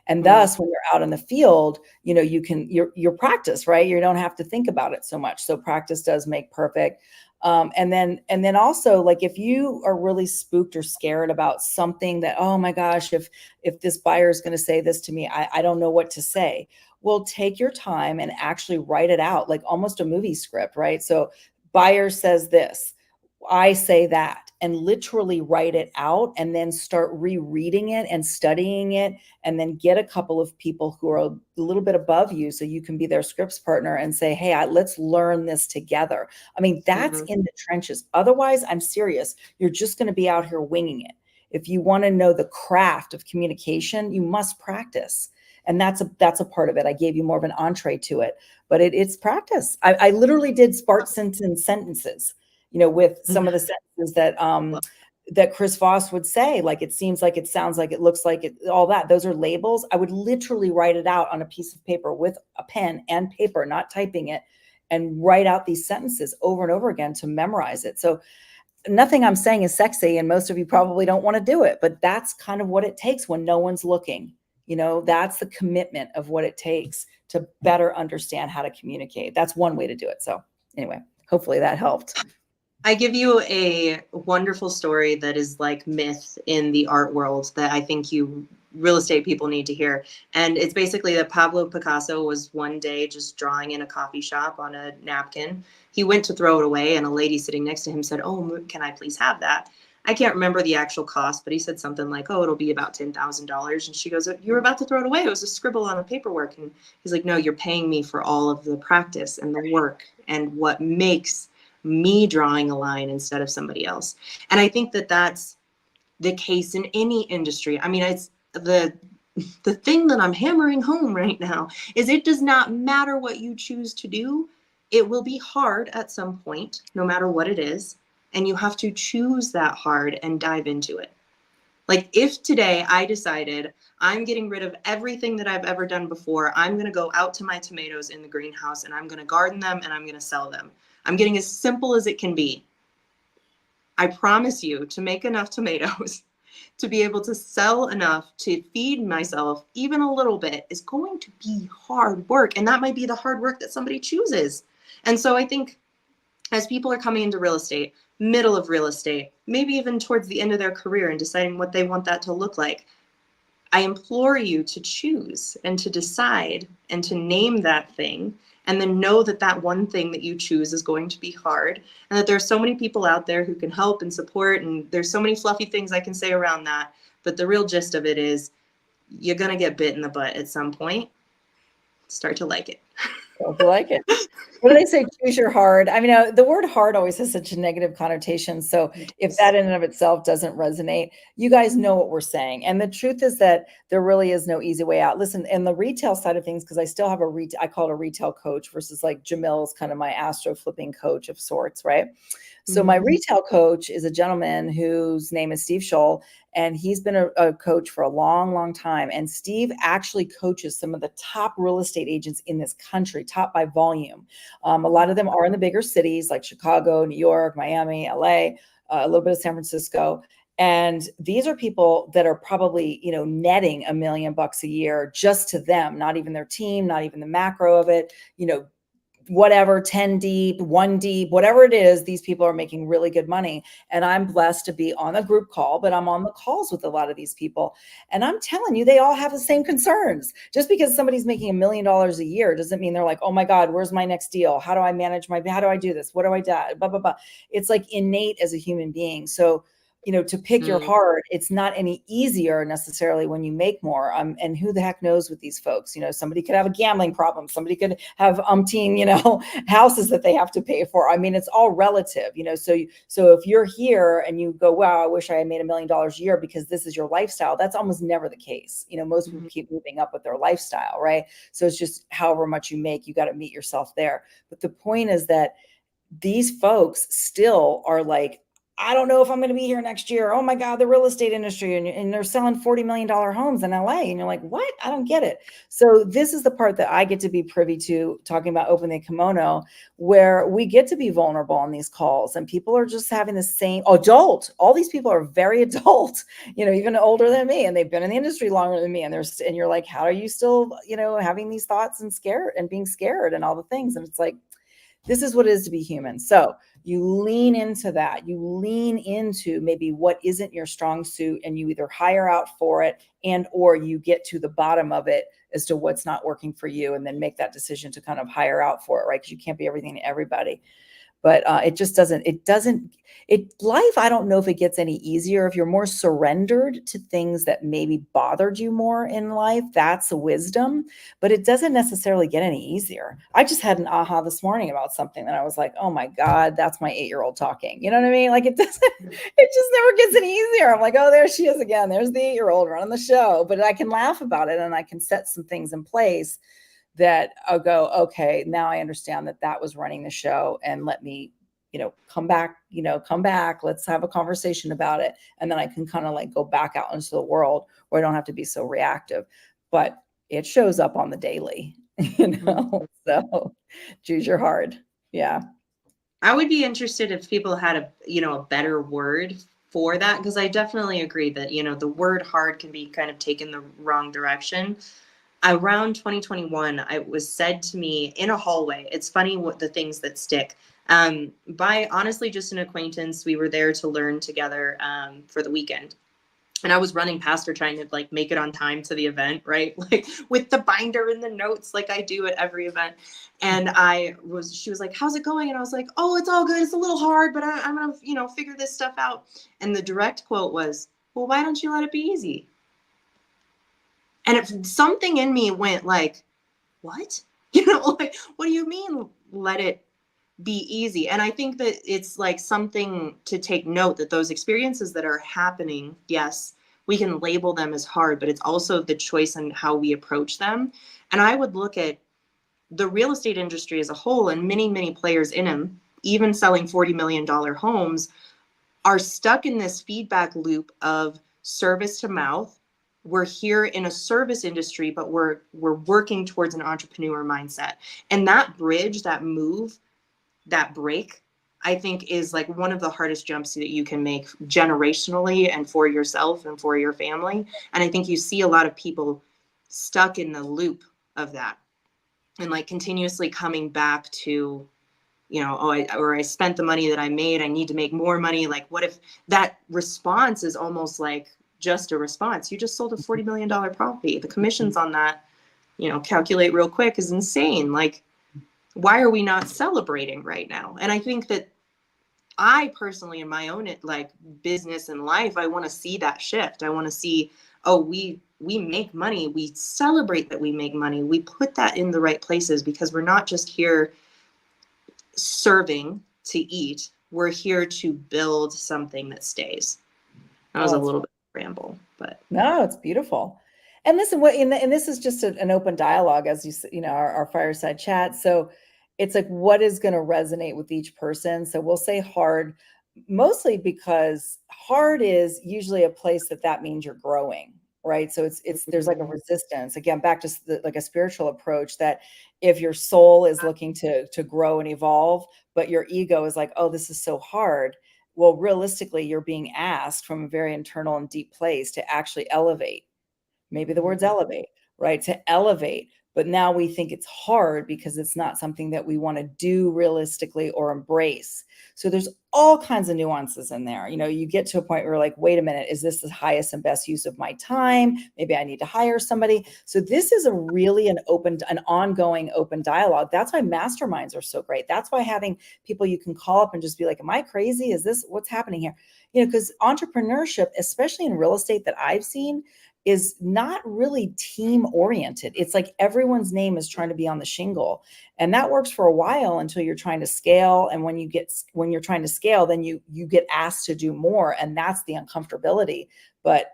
And thus, when you're out in the field, you know, you're practice, right? You don't have to think about it so much. So practice does make perfect. And then also, like, if you are really spooked or scared about something that, oh my gosh, if this buyer is going to say this to me, I don't know what to say. Well, take your time and actually write it out, like almost a movie script, right? So buyer says this, I say that, and literally write it out, and then start rereading it and studying it, and then get a couple of people who are a little bit above you so you can be their scripts partner and say, hey, let's learn this together. I mean, that's in the trenches. Otherwise, I'm serious, you're just going to be out here winging it. If you want to know the craft of communication, you must practice. And that's a part of it. I gave you more of an entree to it, but it's practice. I literally did sparse sentences, you know, with some of the sentences that Chris Voss would say, like, it seems like, it sounds like, it looks like, it, all that. Those are labels. I would literally write it out on a piece of paper with a pen and paper, not typing it, and write out these sentences over and over again to memorize it. So nothing I'm saying is sexy, and most of you probably don't want to do it, but that's kind of what it takes when no one's looking. You know, that's the commitment of what it takes to better understand how to communicate. That's one way to do it. So anyway, hopefully that helped. I give you a wonderful story that is like myth in the art world that I think you real estate people need to hear. And it's basically that Pablo Picasso was one day just drawing in a coffee shop on a napkin. He went to throw it away, and a lady sitting next to him said, "Oh, can I please have that?" I can't remember the actual cost, but he said something like, "Oh, it'll be about $10,000. And she goes, "You were about to throw it away. It was a scribble on the paperwork." And he's like, "No, you're paying me for all of the practice and the work and what makes me drawing a line instead of somebody else." And I think that that's the case in any industry. I mean, it's the thing that I'm hammering home right now is it does not matter what you choose to do. It will be hard at some point, no matter what it is. And you have to choose that hard and dive into it. Like, if today I decided I'm getting rid of everything that I've ever done before, I'm going to go out to my tomatoes in the greenhouse and I'm going to garden them and I'm going to sell them. I'm getting as simple as it can be. I promise you, to make enough tomatoes to be able to sell enough to feed myself even a little bit is going to be hard work. And that might be the hard work that somebody chooses. And so I think as people are coming into real estate, middle of real estate, maybe even towards the end of their career and deciding what they want that to look like, I implore you to choose and to decide and to name that thing, and then know that that one thing that you choose is going to be hard, and that there's so many people out there who can help and support, and there's so many fluffy things I can say around that. But the real gist of it is you're going to get bit in the butt at some point. Start to like it. Hope you like it. What do they say? Choose your hard. I mean, the word hard always has such a negative connotation. So if that in and of itself doesn't resonate, you guys know what we're saying. And the truth is that there really is no easy way out. Listen, in the retail side of things, because I still have I call it a retail coach versus like Jamil's kind of my astro flipping coach of sorts, right? So my retail coach is a gentleman whose name is Steve Scholl, and he's been a coach for a long, long time. And Steve actually coaches some of the top real estate agents in this country, top by volume. A lot of them are in the bigger cities like Chicago, New York, Miami, LA, a little bit of San Francisco. And these are people that are probably, you know, netting $1 million a year just to them, not even their team, not even the macro of it, you know, whatever, 10 deep, 1 deep, whatever it is, these people are making really good money. And I'm blessed to be on a group call, but I'm on the calls with a lot of these people. And I'm telling you, they all have the same concerns. Just because somebody's making $1 million a year doesn't mean they're like, oh my God, where's my next deal? How do I manage how do I do this? What do I do? Blah, blah, blah. It's like innate as a human being. So, you know, to pick your heart, it's not any easier necessarily when you make more. And who the heck knows with these folks? You know, somebody could have a gambling problem. Somebody could have umpteen, you know, houses that they have to pay for. I mean, it's all relative, you know. So if you're here and you go, wow, I wish I had made $1 million a year because this is your lifestyle, that's almost never the case. You know, most people keep moving up with their lifestyle, right? So it's just however much you make, you got to meet yourself there. But the point is that these folks still are like, I don't know if I'm going to be here next year. Oh my God, the real estate industry, and they're selling $40 million homes in LA. And you're like, what? I don't get it. So this is the part that I get to be privy to, talking about Open the Kimono, where we get to be vulnerable on these calls, and people are just having the same adult. All these people are very adult, even older than me, and they've been in the industry longer than me. And and you're like, how are you still, having these thoughts and scared and being scared and all the things? And it's like, this is what it is to be human. So you lean into that. You lean into maybe what isn't your strong suit, and you either hire out for it, and or you get to the bottom of it as to what's not working for you, and then make that decision to kind of hire out for it, right? Because you can't be everything to everybody. But it just doesn't, life, I don't know if it gets any easier. If you're more surrendered to things that maybe bothered you more in life, that's a wisdom, but it doesn't necessarily get any easier. I just had an aha this morning about something that I was like, oh my God, that's my 8-year-old talking. You know what I mean? Like it just never gets any easier. I'm like, oh, there she is again. There's the 8-year-old running the show, but I can laugh about it, and I can set some things in place that I'll go, okay, now I understand that was running the show, and let me, come back, let's have a conversation about it. And then I can kind of like go back out into the world where I don't have to be so reactive, but it shows up on the daily, so choose your hard. Yeah. I would be interested if people had a better word for that, because I definitely agree that, the word hard can be kind of taken the wrong direction. Around 2021, it was said to me in a hallway. It's funny what the things that stick. By honestly just an acquaintance, we were there to learn together for the weekend. And I was running past her trying to like make it on time to the event, right? Like with the binder and the notes, like I do at every event. And she was like, how's it going? And I was like, oh, it's all good. It's a little hard, but I'm going to, figure this stuff out. And the direct quote was, well, why don't you let it be easy? And if something in me went like, what? Like, what do you mean let it be easy? And I think that it's like something to take note, that those experiences that are happening, yes, we can label them as hard, but it's also the choice and how we approach them. And I would look at the real estate industry as a whole, and many, many players in them, even selling $40 million homes, are stuck in this feedback loop of service to mouth. We're here in a service industry, but we're working towards an entrepreneur mindset. And that bridge, that move, that break, I think is like one of the hardest jumps that you can make generationally and for yourself and for your family. And I think you see a lot of people stuck in the loop of that, and like continuously coming back to, I spent the money that I made, I need to make more money. Like, what if that response is almost like just a response? You just sold a $40 million property. The commissions on that, calculate real quick, is insane. Like, why are we not celebrating right now? And I think that I personally, in my own like business and life, I want to see that shift. I want to see, oh, we make money. We celebrate that we make money. We put that in the right places, because we're not just here serving to eat. We're here to build something that stays. That was a little bit of a ramble, but no, it's beautiful. And listen, and this is just an open dialogue, as our fireside chat. So it's like, what is going to resonate with each person? So we'll say hard, mostly because hard is usually a place that means you're growing, right? So there's like a resistance, again, back to like a spiritual approach, that if your soul is looking to grow and evolve, but your ego is like, oh, this is so hard. Well, realistically, you're being asked from a very internal and deep place to actually elevate. Maybe the word's elevate, right? To elevate. But now we think it's hard because it's not something that we want to do realistically or embrace. So there's all kinds of nuances in there. You get to a point where you're like, wait a minute, is this the highest and best use of my time? Maybe I need to hire somebody. So this is an ongoing open dialogue. That's why masterminds are so great. That's why having people you can call up and just be like, am I crazy? Is this what's happening here? Because entrepreneurship, especially in real estate that I've seen, is not really team oriented. It's like everyone's name is trying to be on the shingle, and that works for a while until you're trying to scale. And when you're trying to scale, then you get asked to do more, and that's the uncomfortability. But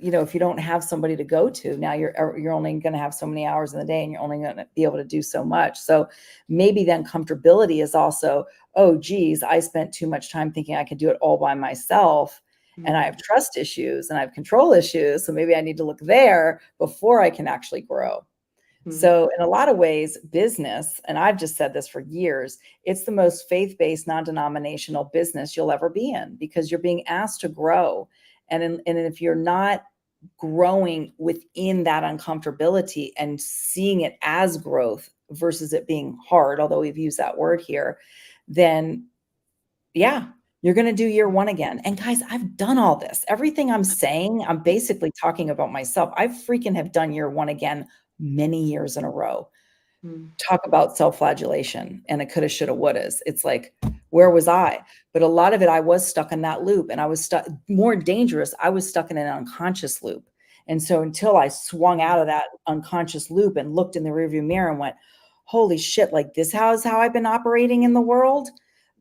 if you don't have somebody to go to, now you're only going to have so many hours in the day and you're only going to be able to do so much. So maybe then comfortability is also, oh, geez, I spent too much time thinking I could do it all by myself. And I have trust issues and I have control issues. So maybe I need to look there before I can actually grow. So in a lot of ways, business, and I've just said this for years, it's the most faith-based, non-denominational business you'll ever be in, because you're being asked to grow. And if you're not growing within that uncomfortability and seeing it as growth versus it being hard, although we've used that word here, then yeah, you're going to do year one again. And guys, I've done all this. Everything I'm saying, I'm basically talking about myself. I freaking have done year one again many years in a row. Talk about self-flagellation and it coulda, shoulda, wouldas. It's like, where was I? But a lot of it, I was stuck in that loop, and I was stuck. More dangerous, I was stuck in an unconscious loop. And so until I swung out of that unconscious loop and looked in the rearview mirror and went, holy shit, like this is how I've been operating in the world,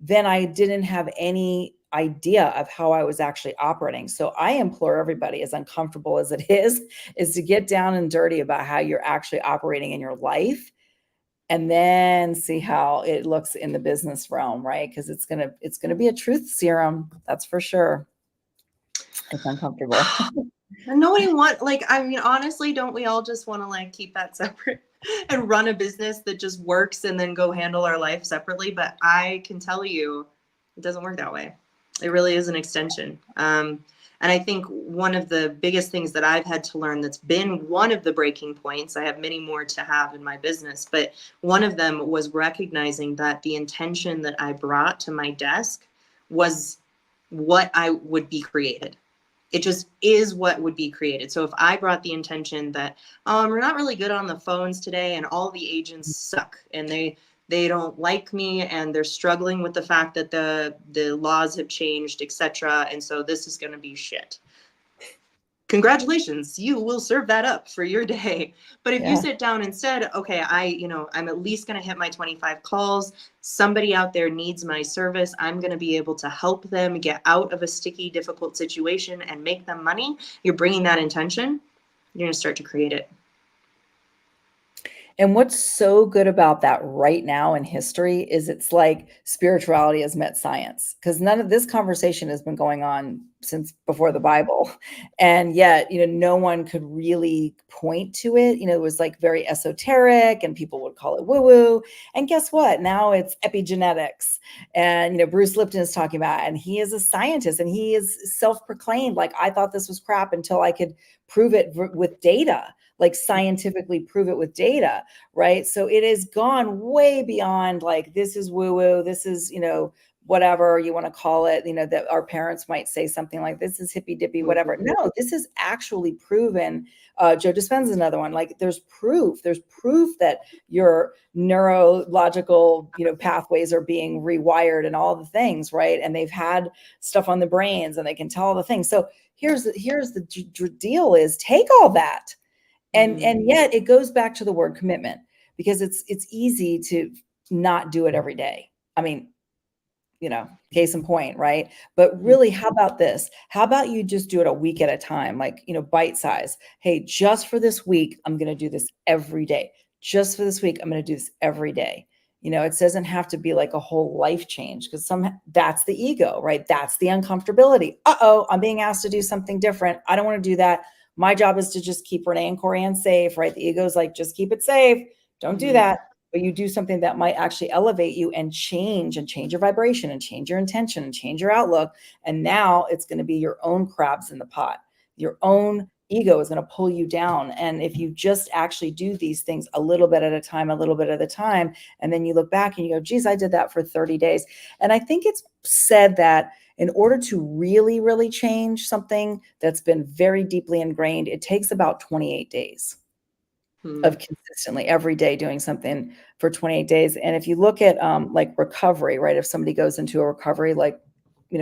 then I didn't have any idea of how I was actually operating. So I implore everybody, as uncomfortable as it is to get down and dirty about how you're actually operating in your life, and then see how it looks in the business realm, right? Because it's gonna be a truth serum, that's for sure. It's uncomfortable. And nobody I mean, honestly, don't we all just want to like keep that separate and run a business that just works and then go handle our life separately? But I can tell you, it doesn't work that way. It really is an extension. And I think one of the biggest things that I've had to learn, that's been one of the breaking points, I have many more to have in my business, but one of them was recognizing that the intention that I brought to my desk was what I would be created. It just is what would be created. So if I brought the intention that, we're not really good on the phones today and all the agents suck and they don't like me and they're struggling with the fact that the laws have changed, etc. And so this is going to be shit. Congratulations, you will serve that up for your day. But if you sit down and said, okay, I'm at least going to hit my 25 calls. Somebody out there needs my service. I'm going to be able to help them get out of a sticky, difficult situation and make them money. You're bringing that intention. You're going to start to create it. And what's so good about that right now in history is it's like spirituality has met science, because none of this conversation has been going on since before the Bible. And yet, no one could really point to it. It was like very esoteric and people would call it woo-woo. And guess what? Now it's epigenetics. And, Bruce Lipton is talking about it, and he is a scientist and he is self-proclaimed. Like, I thought this was crap until I could prove it with data. Like scientifically prove it with data, right? So it has gone way beyond like, this is woo-woo, this is, whatever you want to call it, that our parents might say something like, this is hippy dippy, whatever. No, this is actually proven. Joe Dispenza is another one. Like there's proof that your neurological, pathways are being rewired and all the things, right? And they've had stuff on the brains and they can tell all the things. So here's the deal is take all that. And yet it goes back to the word commitment, because it's easy to not do it every day. I mean, case in point, right? But really, how about this? How about you just do it a week at a time, like, bite size. Hey, just for this week, I'm going to do this every day. Just for this week, I'm going to do this every day. It doesn't have to be like a whole life change, because that's the ego, right? That's the uncomfortability. I'm being asked to do something different. I don't want to do that. My job is to just keep Renee and Corianne safe, right? The ego is like, just keep it safe. Don't do that. But you do something that might actually elevate you and change your vibration and change your intention and change your outlook. And now it's going to be your own crabs in the pot. Your own ego is going to pull you down. And if you just actually do these things a little bit at a time, and then you look back and you go, geez, I did that for 30 days. And I think it's said that in order to really, really change something that's been very deeply ingrained, it takes about 28 days of consistently every day doing something for 28 days. And if you look at like recovery, right? If somebody goes into a recovery, like,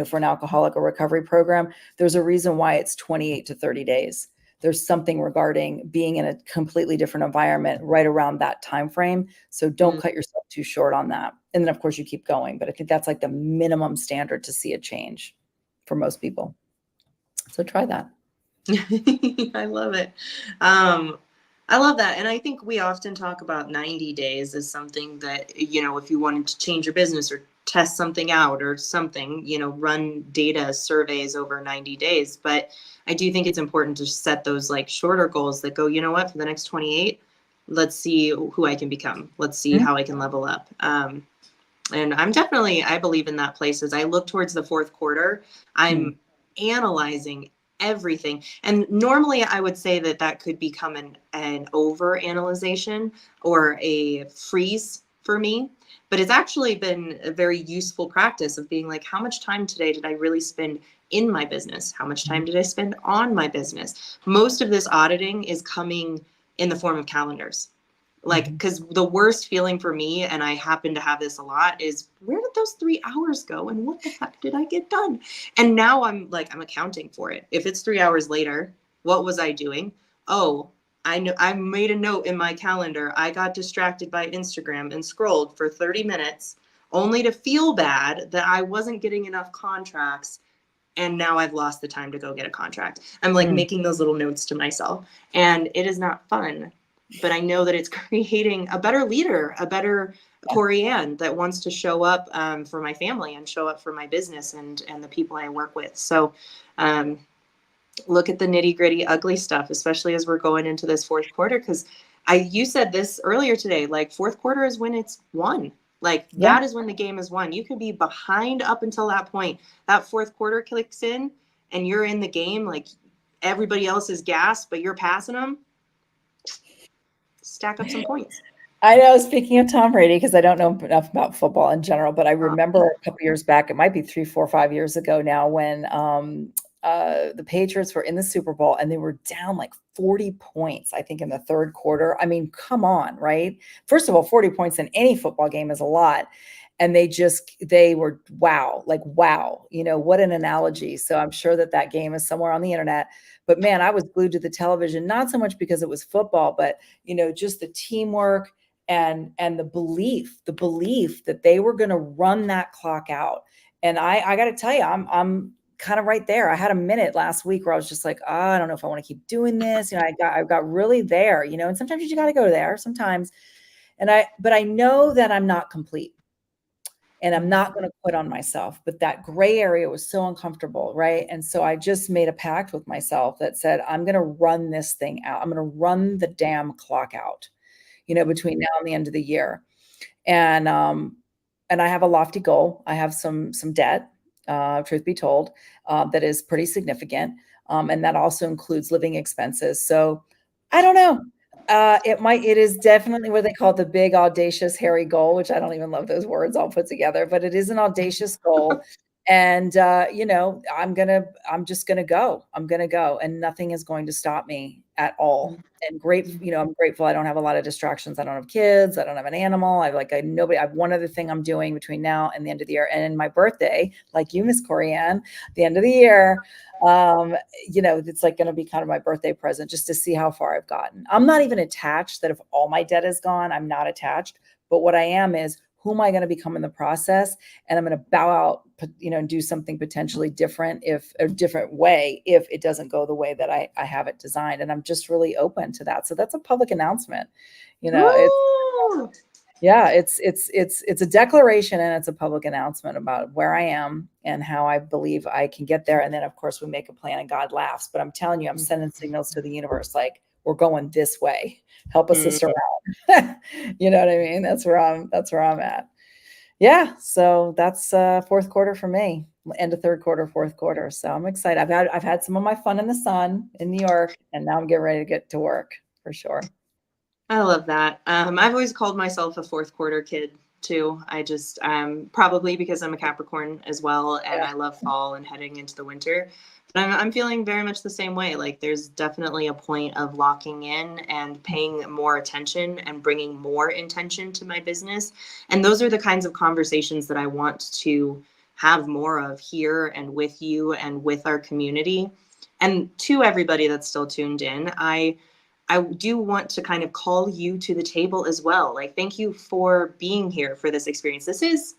for an alcoholic, a recovery program, there's a reason why it's 28 to 30 days. There's something regarding being in a completely different environment right around that time frame. So don't cut yourself too short on that. And then of course you keep going, but I think that's like the minimum standard to see a change for most people. So try that. I love it. Um, I love that. And I think we often talk about 90 days as something that, if you wanted to change your business or test something out or something, run data surveys over 90 days. But I do think it's important to set those like shorter goals that go, you know what, for the next 28, let's see who I can become. Let's see how I can level up. And I believe in that place as I look towards the fourth quarter. I'm analyzing everything. And normally I would say that that could become an over analyzation or a freeze for me. But it's actually been a very useful practice of being like, how much time today did I really spend in my business? How much time did I spend on my business? Most of this auditing is coming in the form of calendars. Like, because the worst feeling for me, and I happen to have this a lot, is where did those 3 hours go and what the heck did I get done? And now I'm accounting for it. If it's 3 hours later, what was I doing? Oh, I know I made a note in my calendar. I got distracted by Instagram and scrolled for 30 minutes only to feel bad that I wasn't getting enough contracts. And now I've lost the time to go get a contract. I'm like making those little notes to myself, and it is not fun. But I know that it's creating a better leader, a better Corianne that wants to show up for my family and show up for my business and the people I work with. So um, look at the nitty gritty, ugly stuff, especially as we're going into this fourth quarter. Because you said this earlier today, like fourth quarter is when it's won. Like that is when the game is won. You could be behind up until that point. That fourth quarter clicks in and you're in the game. Like everybody else is gassed, but you're passing them. Stack up some points. I know, speaking of Tom Brady, because I don't know enough about football in general, but I remember a couple years back, it might be 3, 4, 5 years ago now, when the Patriots were in the Super Bowl and they were down like 40 points, I think, in the third quarter. I mean, come on, right? First of all, 40 points in any football game is a lot. And they were wow, like wow, what an analogy. So I'm sure that game is somewhere on the internet. But man, I was glued to the television, not so much because it was football, but just the teamwork and the belief that they were going to run that clock out. And I got to tell you, I'm kind of right there. I had a minute last week where I was just like, oh, I don't know if I want to keep doing this. I got really there, and sometimes you got to go there sometimes. But I know that I'm not complete. And I'm not going to quit on myself. But that gray area was so uncomfortable, right? And so I just made a pact with myself that said, I'm going to run this thing out. I'm going to run the damn clock out, between now and the end of the year. And I have a lofty goal. I have some debt, truth be told, that is pretty significant. And that also includes living expenses. So I don't know. It is definitely what they call the big, audacious, hairy goal, which I don't even love those words all put together, but it is an audacious goal. And, I'm just going to go. I'm going to go, and nothing is going to stop me at all. And I'm grateful I don't have a lot of distractions. I don't have kids. I don't have an animal. I have one other thing I'm doing between now and the end of the year. And my birthday, like you, Miss Corianne, the end of the year, it's like going to be kind of my birthday present, just to see how far I've gotten. I'm not even attached that if all my debt is gone, I'm not attached. But what I am is, who am I going to become in the process? And I'm going to bow out, and do something potentially different, if a different way, if it doesn't go the way that I have it designed. And I'm just really open to that. So that's a public announcement. It's a declaration, and it's a public announcement about where I am and how I believe I can get there. And then of course we make a plan and God laughs, but I'm telling you, I'm sending signals to the universe, like, we're going this way. Help a sister out. You know what I mean? That's where I'm at. Yeah. So that's fourth quarter for me, end of third quarter, fourth quarter. So I'm excited. I've had some of my fun in the sun in New York, and now I'm getting ready to get to work for sure. I love that. I've always called myself a fourth quarter kid too. I just probably because I'm a Capricorn as well, and I love fall and heading into the winter. But I'm feeling very much the same way. Like there's definitely a point of locking in and paying more attention and bringing more intention to my business. And those are the kinds of conversations that I want to have more of here and with you and with our community. And to everybody that's still tuned in, I do want to kind of call you to the table as well. Like, thank you for being here for this experience. This is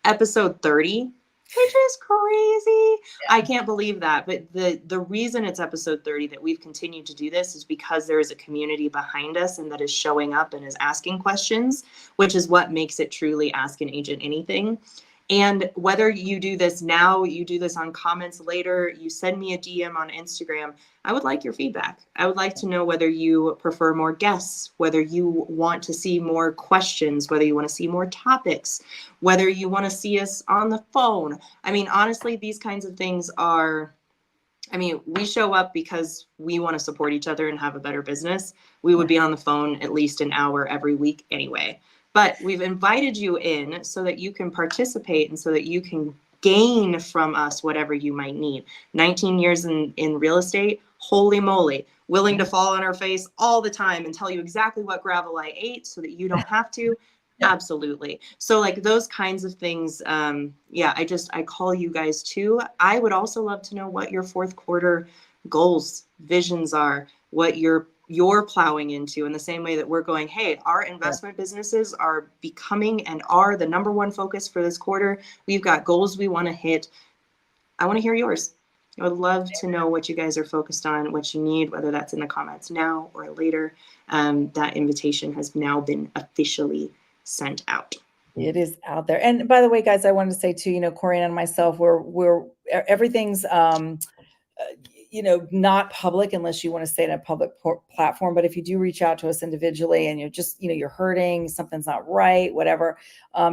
episode 30. which is crazy. I can't believe that. But the reason it's episode 30 that we've continued to do this is because there is a community behind us and that is showing up and is asking questions, which is what makes it truly Ask an Agent Anything. And whether you do this now, you do this on comments later, you send me a DM on Instagram, I would like your feedback. I would like to know whether you prefer more guests, whether you want to see more questions, whether you want to see more topics, whether you want to see us on the phone. I mean, honestly, these kinds of things are, I mean, we show up because we want to support each other and have a better business. We would be on the phone at least an hour every week anyway. But we've invited you in so that you can participate and so that you can gain from us whatever you might need. 19 years in real estate, holy moly, willing to fall on our face all the time and tell you exactly what gravel I ate so that you don't have to. Yeah. Absolutely. So like those kinds of things, yeah, I call you guys too. I would also love to know what your fourth quarter goals, visions are, what you're plowing into in the same way that we're going, hey, our investment businesses are becoming and are the number one focus for this quarter. We've got goals we want to hit. I want to hear yours. I would love to know what you guys are focused on, what you need, whether that's in the comments now or later. That invitation has now been officially sent out. It is out there. And by the way, guys, I wanted to say too, Corianne and myself, we're everything's not public unless you want to stay in a public platform. But if you do reach out to us individually and you're just, you're hurting, something's not right, whatever,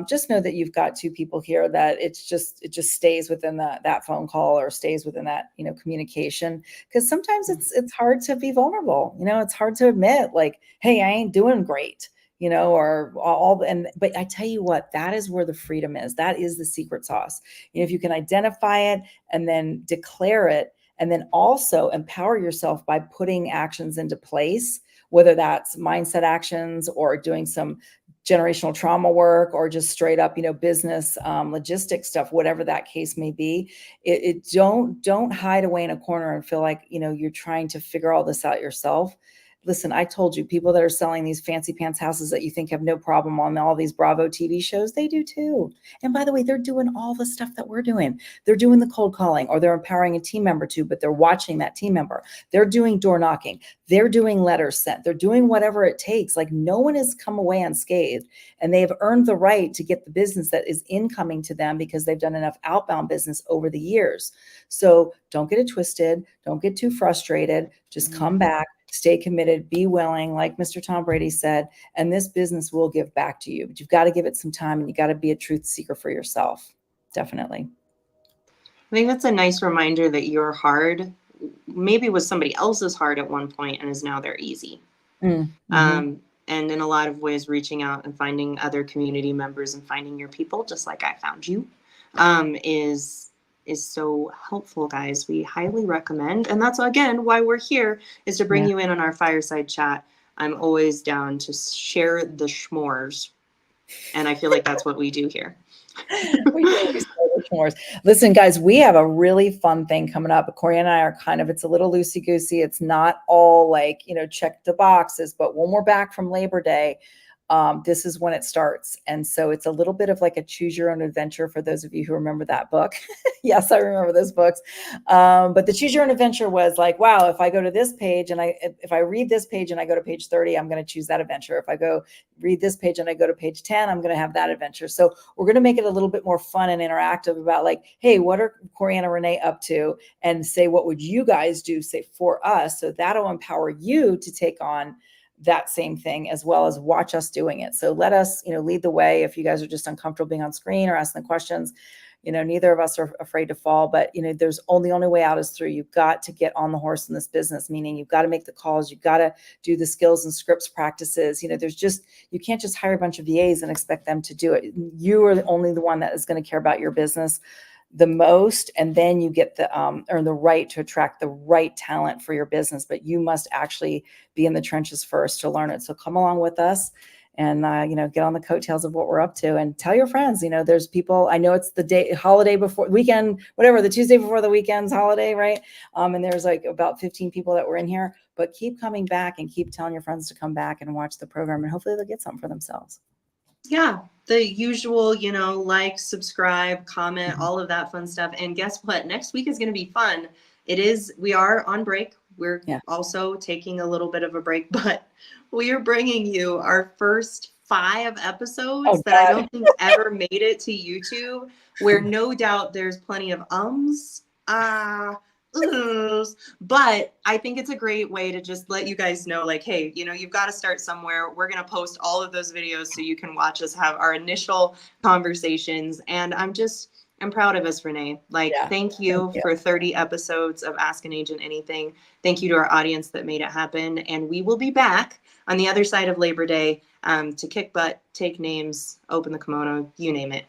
just know that you've got two people here that it just stays within that phone call or stays within that, communication. Because sometimes it's hard to be vulnerable. It's hard to admit like, hey, I ain't doing great. But I tell you what, that is where the freedom is. That is the secret sauce. If you can identify it and then declare it, and then also empower yourself by putting actions into place, whether that's mindset actions or doing some generational trauma work or just straight up, business logistics stuff, whatever that case may be. Don't hide away in a corner and feel like, you're trying to figure all this out yourself. Listen, I told you, people that are selling these fancy pants houses that you think have no problem on all these Bravo TV shows, they do too. And by the way, they're doing all the stuff that we're doing. They're doing the cold calling, or they're empowering a team member too, but they're watching that team member. They're doing door knocking. They're doing letters sent. They're doing whatever it takes. Like, no one has come away unscathed, and they have earned the right to get the business that is incoming to them because they've done enough outbound business over the years. So don't get it twisted. Don't get too frustrated. Just come back. Stay committed, be willing, like Mr. Tom Brady said, and this business will give back to you. But you've got to give it some time, and you got to be a truth seeker for yourself. Definitely. I think that's a nice reminder that your hard maybe was somebody else's hard at one point and is now they're easy. And in a lot of ways, reaching out and finding other community members and finding your people, just like I found you, is so helpful, guys. We highly recommend. And that's, again, why we're here, is to bring you in on our fireside chat. I'm always down to share the schmores. And I feel like that's what we do here. We Listen, guys, we have a really fun thing coming up. Corianne and I are it's a little loosey-goosey. It's not all like, check the boxes, but when we're back from Labor Day, this is when it starts. And so it's a little bit of like a choose your own adventure for those of you who remember that book. Yes, I remember those books. But the choose your own adventure was like, wow, if I go to this page and if I read this page and I go to page 30, I'm going to choose that adventure. If I go read this page and I go to page 10, I'm going to have that adventure. So we're going to make it a little bit more fun and interactive about like, hey, what are Corianne and Renee up to? And say, what would you guys do, say, for us? So that'll empower you to take on that same thing, as well as watch us doing it. So let us, lead the way. If you guys are just uncomfortable being on screen or asking the questions, neither of us are afraid to fall, but there's the only way out is through. You've got to get on the horse in this business, meaning you've got to make the calls. You've got to do the skills and scripts practices. You can't just hire a bunch of VAs and expect them to do it. You are only the one that is going to care about your business the most, and then you get the earn the right to attract the right talent for your business. But you must actually be in the trenches first to learn it. So come along with us and get on the coattails of what we're up to, and tell your friends. There's people, I know it's the holiday before weekend, whatever, the Tuesday before the weekend's holiday, right? And there's like about 15 people that were in here, but keep coming back and keep telling your friends to come back and watch the program, and hopefully they'll get something for themselves. Yeah, the usual, you know, like, subscribe, comment, Mhm. all of that fun stuff. And guess what? Next week is going to be fun. We are on break. We're Yeah. also taking a little bit of a break, but we are bringing you our first 5 episodes Oh that I God. don't think ever made it to YouTube, where no doubt there's plenty of uhs, but I think it's a great way to just let you guys know, like, hey, you know, you've got to start somewhere. We're going to post all of those videos so you can watch us have our initial conversations. And I'm proud of us, Renee. Like, Yeah. thank Thank you you. for 30 episodes of Ask an Agent Anything. Thank you to our audience that made it happen. And we will be back on the other side of Labor Day to kick butt, take names, open the kimono, you name it.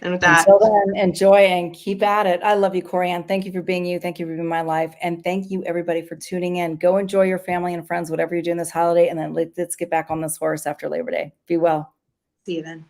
And with that, Until then, enjoy and keep at it. I love you, Corianne. Thank you for being you. Thank you for being my life. And thank you, everybody, for tuning in. Go enjoy your family and friends, whatever you're doing this holiday. And then let's get back on this horse after Labor Day. Be well. see you then.